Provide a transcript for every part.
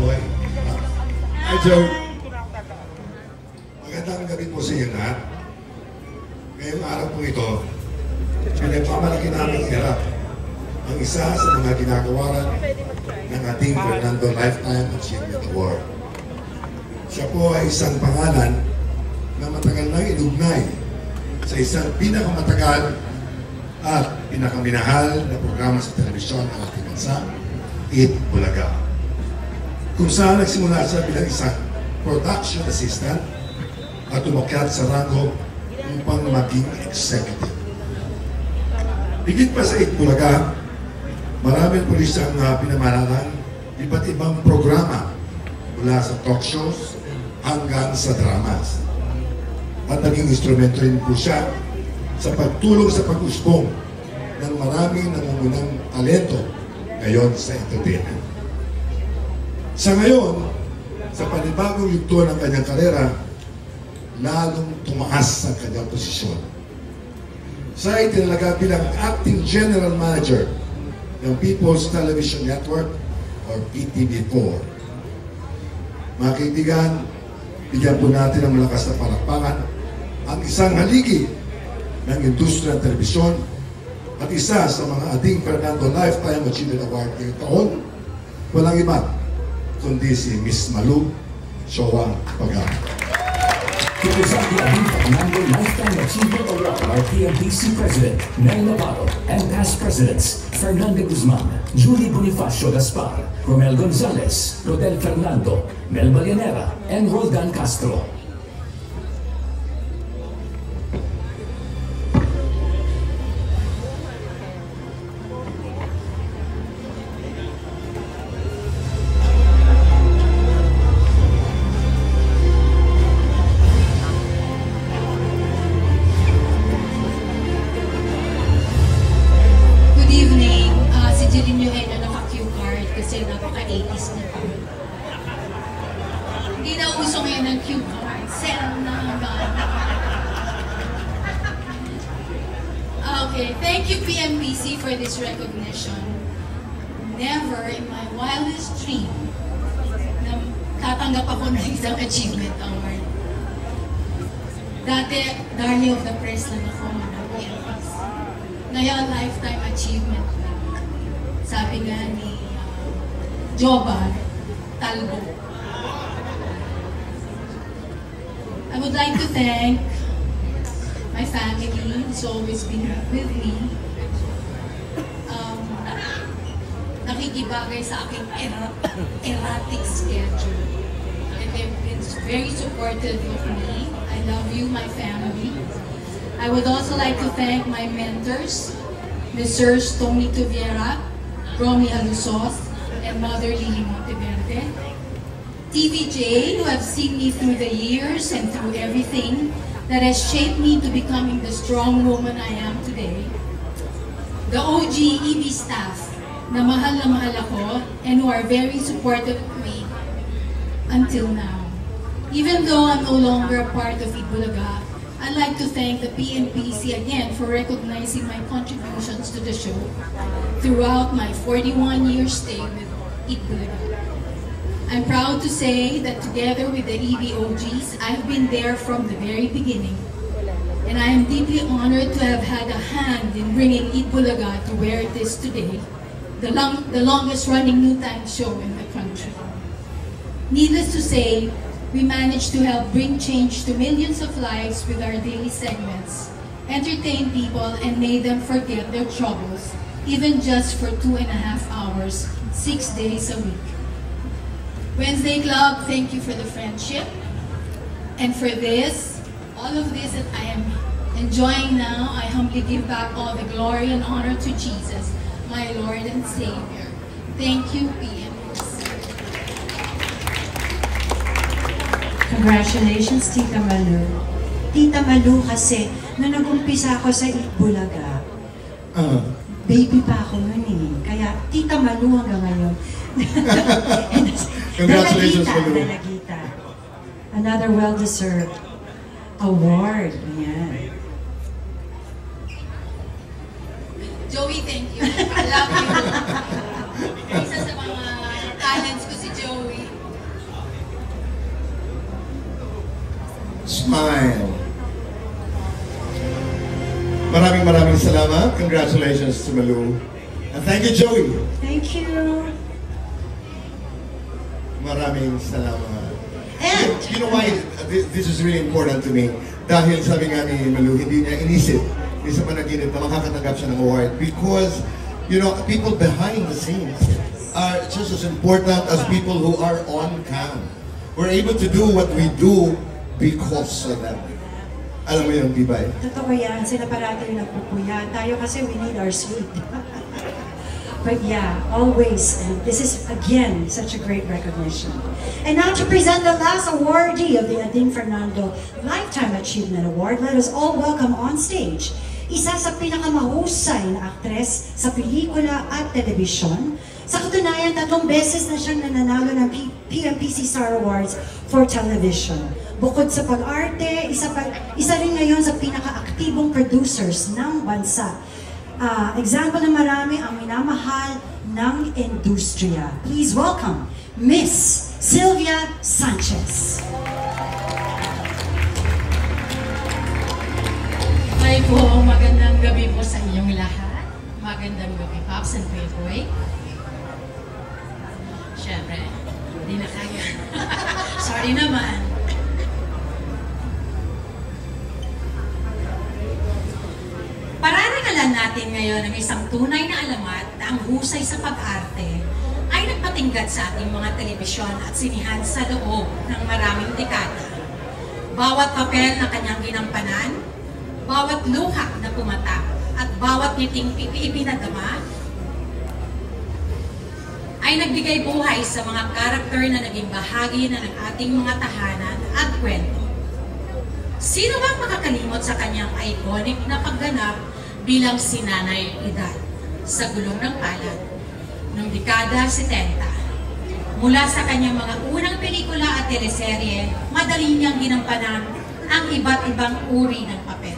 boy. Hi, Joe. Magandang gabi po sa inyo lahat. Ngayong araw po ito, pinagmamalaki namin hirap ang isa sa mga ginagawaran ng ating Fernando Lifetime Achievement Award. Siya po ay isang pangalan na matagal nang inugnay sa isang pinakamatagal at pinakaminahal na programa sa telebisyon ng ating bansa, Eat Bulaga. Kung saan nagsimula siya bilang isang production assistant at umakyat sa rango upang maging executive. Higit pa sa Eat Bulaga, marami po rin siyang pinamalanan iba't ibang programa mula sa talk shows hanggang sa dramas. At naging instrumento rin po siya sa pagtulong sa pag-usbong ng maraming nangungunang talento ngayon sa entertainment. Sa ngayon, sa panibagong yugto ng kanyang karera, lalong tumaas ang kanyang posisyon. Siya ay tinalaga bilang Acting General Manager ng People's Television Network or PTV4. Mga kaibigan, bigyan po natin ng malakas na palakpakan ang isang haligi ng industriya ng telebisyon at isa sa mga ating Fernando Lifetime Achievement Award ngayong taon, walang iba kundi si Miss Malu Showa Pagano. To present the ating Fernando Lifetime Achievement Award are PMPC President Mel Navarro and past presidents Fernando Guzman, Julie Bonifacio Gaspar, Romel Gonzalez, Rodel Fernando, Mel Balyanera, and Roldan Castro. Hindi na uso ngayon ng cue card. Sell na hanggang. Okay, thank you PMPC for this recognition. Never in my wildest dream na tatanggap ako ng isang achievement award. Dati, Darling of the Press lang ako ng PMPC. Ngayon, lifetime achievement lang. Sabi nga ni Joba Talbo. I would like to thank my family who's always been with me. Nakikibagay sa aking erratic schedule. And they've been very supportive of me. I love you, my family. I would also like to thank my mentors, Messrs. Tony Tuviera, Romy Alusos, and Mother Lily Monteverde. TVJ, who have seen me through the years and through everything that has shaped me to becoming the strong woman I am today. The OG EB staff, na mahal ako, and who are very supportive of me until now. Even though I'm no longer a part of Eat Bulaga, I'd like to thank the PNPC again for recognizing my contributions to the show throughout my 41-year stay with Eat Bulaga. I'm proud to say that together with the EBOGs, I've been there from the very beginning. And I am deeply honored to have had a hand in bringing Eat Bulaga to where it is today, the longest running noontime show in the country. Needless to say, we managed to help bring change to millions of lives with our daily segments, entertain people and made them forget their troubles, even just for 2.5 hours, 6 days a week. Wednesday Club, thank you for the friendship. And for this, all of this that I am enjoying now, I humbly give back all the glory and honor to Jesus, my Lord and Savior. Thank you, PMPC. Congratulations, Tita Malu. Tita Malu, kasi nung nag-umpisa ako sa Eat Bulaga, baby pa ako nun eh. Kaya Tita Malu hanggang ngayon. Congratulations, Malu. Dalagita. Another well-deserved award. Ayan. Joey, thank you. I love you. Isa sa mga talents ko si Joey. smile. Maraming salamat. Congratulations to Malu. And thank you, Joey. Thank you. Maraming salamat. And, You know why this is really important to me? Dahil sabi nga ni Malu, hindi niya inisip, hindi sa panaginip na makakatanggap siya ng award. Because, you know, people behind the scenes are just as important as people who are on cam. We're able to do what we do because of them. Alam mo yun, di ba? totoo yan, sila parati yung nagpupuya. Tayo kasi we need our sleep. But yeah, always, and this is again such a great recognition. And now to present the last awardee of the Ading Fernando Lifetime Achievement Award, let us all welcome on stage isa sa pinakamahusay na aktres sa pelikula at telebisyon. Sa katunayan, 3 beses na siyang nananalo ng PMPC Star Awards for Television. Bukod sa pag-arte, isa rin ngayon sa pinaka-aktibong producers ng bansa. Example na marami ang minamahal ng industriya. Please welcome Miss Sylvia Sanchez. Hi po, magandang gabi po sa inyong lahat. Magandang gabi, Pops and Playboy. Siyempre, hindi na kaya. Sorry naman. Pararangalan natin ngayon ang isang tunay na alamat na ang husay sa pag-arte ay nagpatingkad sa ating mga telebisyon at sinihan sa loob ng maraming dekada. Bawat papel na kanyang ginampanan, bawat luha na pumatak, at bawat ngiting ipinadama ay nagbigay buhay sa mga karakter na naging bahagi na ng ating mga tahanan at kwento. Sino bang makakalimot sa kanyang iconic na pagganap bilang si Nanay Edad sa Gulong ng Palad noong dekada 70? Mula sa kanyang mga unang pelikula at teleserye, madali niyang ginampanan ang iba't ibang uri ng papel.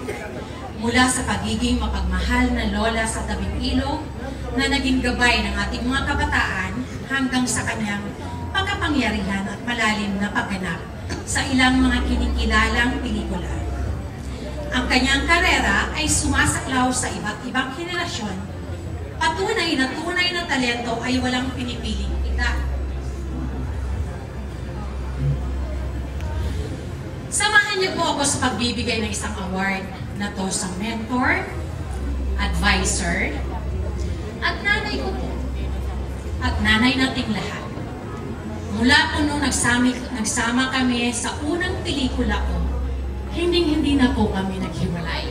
Mula sa pagiging mapagmahal na lola sa tabing ilog na naging gabay ng ating mga kabataan hanggang sa kanyang pagkapangyarihan at malalim na pagganap sa ilang mga kinikilalang pelikula. Ang kanyang karera ay sumasaklaw sa iba't ibang henerasyon. Patunay na talento ay walang pinipiling edad. Samahan niyo po ako sa pagbibigay ng isang award na to sa mentor, advisor, at nanay ko po. At nanay nating lahat. Mula po nung nagsama kami sa unang pelikula ko, hindi na po kami naghiwalay.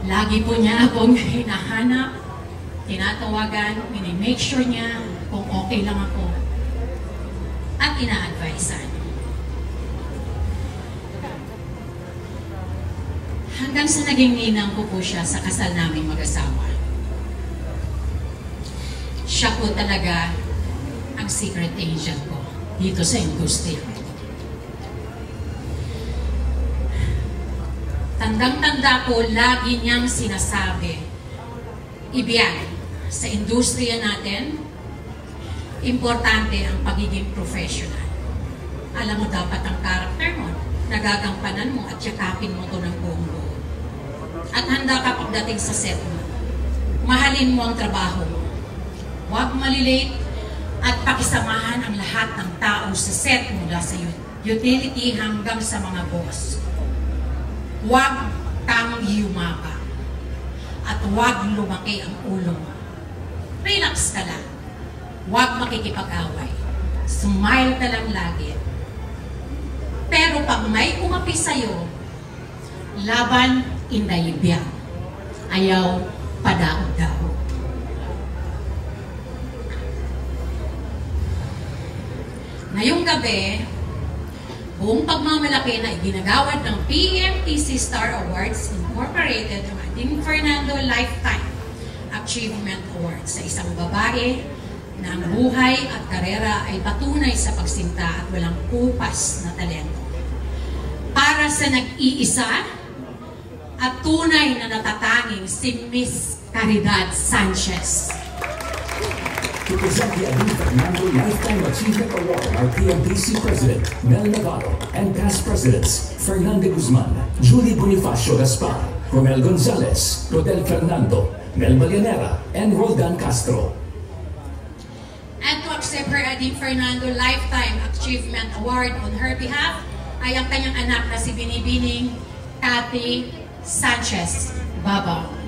Lagi po niya akong hinahanap, tinatawagan, minimake sure niya kung okay lang ako, at ina-advisean. Hanggang sa naging ninang ko po siya sa kasal naming mag-asawa. Siya po talaga ang secret agent ko dito sa industriya. Tandang-tanda ko, lagi niyang sinasabi, ibiyag, sa industriya natin, importante ang pagiging professional. Alam mo dapat ang karakter mo, nagagampanan mo at yakapin mo to ng buong buo. At handa ka pagdating sa set mo. Mahalin mo ang trabaho mo. Huwag malilate at pakisamahan ang lahat ng tao sa set mula sa utility hanggang sa mga boss. Huwag kang yumapa at huwag lumaki ang ulo mo. Relax ka lang. Huwag makikipag-away. Smile ka lang lagi. Pero pag may umapi sa'yo, laban indayibyan. Ayaw padaog-daog. Ngayong gabi, buong pagmamalaki na iginagawad ng PMPC Star Awards Incorporated ng Ading Fernando Lifetime Achievement Award sa isang babae na ang buhay at karera ay patunay sa pagsinta at walang kupas na talento. Para sa nag-iisa at tunay na natatanging si Miss Caridad Sanchez. To present the Adi Fernando Lifetime Achievement Award are TMPC President Mel Navarro and past presidents Fernando Guzman, Julie Bonifacio Gaspar, Romel Gonzalez, Rodel Fernando, Mel Balyanera, and Roldan Castro. And to accept her Adi Fernando Lifetime Achievement Award on her behalf ay ang kanyang anak na si Binibining Cathy Sanchez Baba.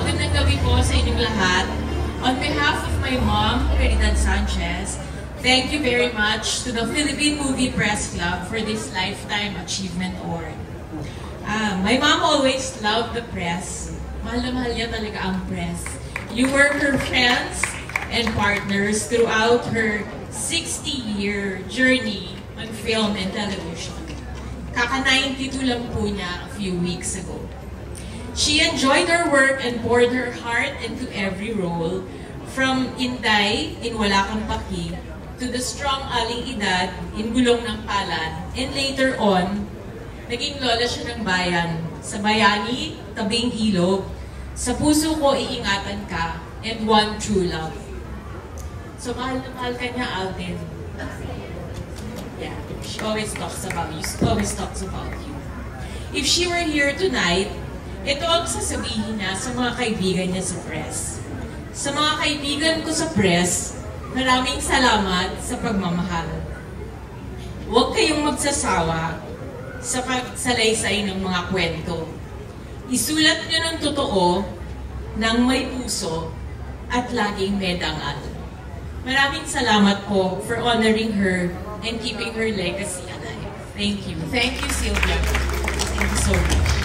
Magandang gabi po sa inyong lahat. On behalf of my mom, Caridad Sanchez, thank you very much to the Philippine Movie Press Club for this Lifetime Achievement Award. My mom always loved the press. Mahal na mahal niya talaga ang press. You were her friends and partners throughout her 60-year journey on film and television. Kaka-92 lang po niya a few weeks ago. She enjoyed her work and poured her heart into every role, from Inday in Wala Kang Paki to the strong Aling Edad in Gulong ng Palad, and later on, naging lola siya ng bayan sa Bayani, Tabing Ilog, Sa Puso Ko Iingatan Ka, and One True Love. So mahal na mahal ka niya, Alden. Yeah, she always talks about you. She always talks about you. If she were here tonight, ito ang sasabihin niya sa mga kaibigan niya sa press. Sa mga kaibigan ko sa press, maraming salamat sa pagmamahal. Huwag kayong magsasawa sa pagsalaysay ng mga kwento. Isulat niyo ng totoo, ng may puso, at laging may dangal. Maraming salamat po for honoring her and keeping her legacy alive. Thank you. Thank you, Sylvia. Thank you so much.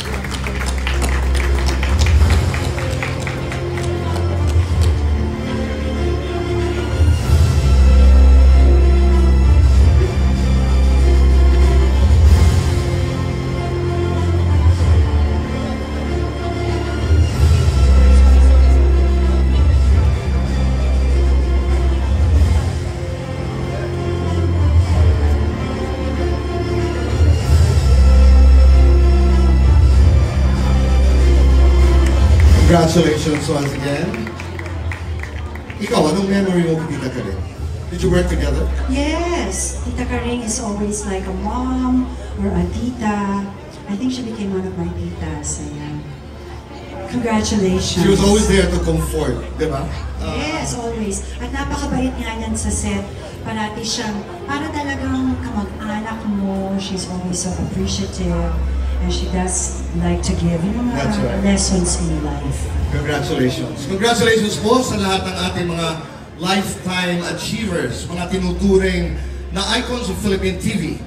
Congratulations once again. Ikaw, anong memory mo kay Tita Karing? Did you work together? Yes, Tita Karing is always like a mom or a tita. I think she became one of my titas. Ayan. Congratulations. She was always there to comfort, di ba? Yes, always. At napakabait nga yan sa set. Parati siyang, para talagang kamag-anak mo. She's always so appreciative. And she does like to give, That's right. lessons in life. Congratulations. Congratulations po sa lahat ng ating mga lifetime achievers, mga tinuturing na icons of Philippine TV.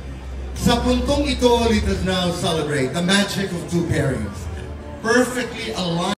Sa puntong ito, let us now celebrate the magic of two pairings. Perfectly aligned.